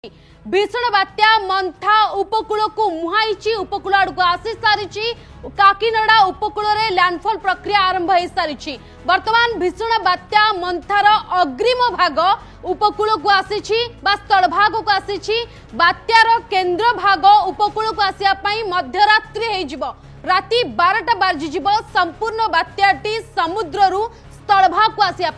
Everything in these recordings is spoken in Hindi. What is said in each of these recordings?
भीषण बात्या मंथा उपकूल को मुहाई उपकूल आड़ को आसी सारी काकीनाडा उपकूल रे लैंडफॉल प्रक्रिया आरंभ हो सारी वर्तमान भीषण बात्या मंथार अग्रिम भाग उपकूल को आसी स्थल भाग को आसी बात्यार केंद्र भाग उपकूल को आसिया मध्यरात्रि हो राति 12टा बाजिଯିब संपूर्ण बात्याटी समुद्ररू स्थल भाग को आसिया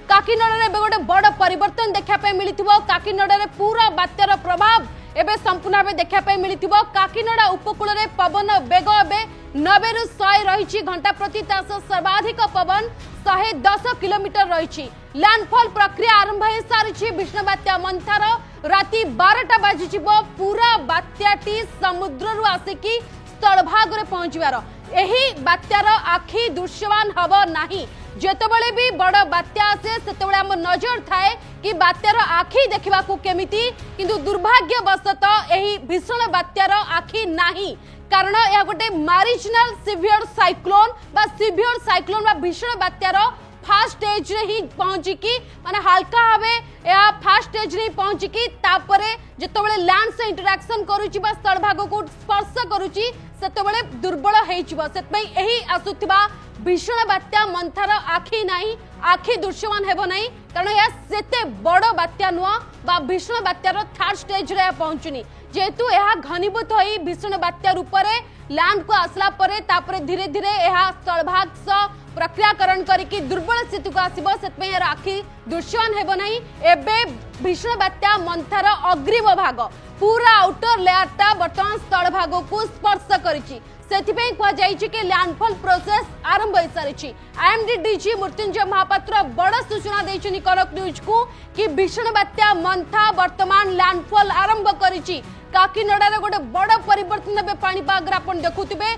काकीनाडा गोटे बड़ परिवर्तन देखा मिलिथिबो काकीनाडा रे पूरा बात्यार प्रभाव एबे संपूर्ण भाव देखा मिलिथिबो काकीनाडा उपकूल रे पवन बेग एबे 90 रु 100 रही घंटा प्रति तास सर्वाधिक पवन 110 किलोमीटर रही लैंडफॉल प्रक्रिया आरंभ हो सारी भीषण बात्या मंथार राति 12टा बाजिଯିब पूरा बात्याटी समुद्र रु आसिकी स्थल भाग रे पहुंचवार एही बात्यार आखि दृश्यमान हब नाही जेतेबेले भी बड़ बात्या आसे सेतेबेले हम नजर थाए कि बात्यार आखि देखा केमिति किंतु दुर्भाग्यवशत एही भीषण बात्यार आखि नाही कारण यह गोटे मारिजिनल सिवियर साइक्लोन बा भीषण बात्यार फास्ट स्टेज रे ही पहुंचिकी माने हल्का भावे या फास्ट स्टेज रे पहुंचिकी तापरे जेतेबेले लैंड से इंटरैक्शन करूची बा स्थल भाग को स्पर्श करूची सेतेबेले दुर्बल हेइचिबो सेतपई एही आसुथिबा भीषण बात्या मंथार आखि नाही आखि दृश्यमान हेबो नाही कारण या सेते बड़ बात्या नुआ बा भीषण बात्यार थर्ड स्टेज रे पहुंचुनी जेतु यह घनीभूत होई भीषण बात्या रूप रे लैंड को आसला परे तापरे धीरे धीरे यह स्थल भाग स प्रक्रियाकरण करिकी दुर्बल स्थिति को आसीबो सेतपई यार आखि दृश्यमान हेबो नाही एबे भीषण बात्या मंथार अग्रिम भाग पूरा आउटर लेयरटा वर्तमान स्थल भाग को स्पर्श करिछि सेथिपई कुआ जाइछि कि लैंडफॉल प्रोसेस आरंभ हो सारी आईएमडी डीजी मृत्युंजय महापात्र बड़ सूचना दैछनि कनक न्यूज को कि भीषण बात्या मंथा वर्तमान लैंडफॉल आरंभ करिछि काकीनाडा रे गोटे बड़ परिवर्तन बे पानी पाग आपण देखुथिबे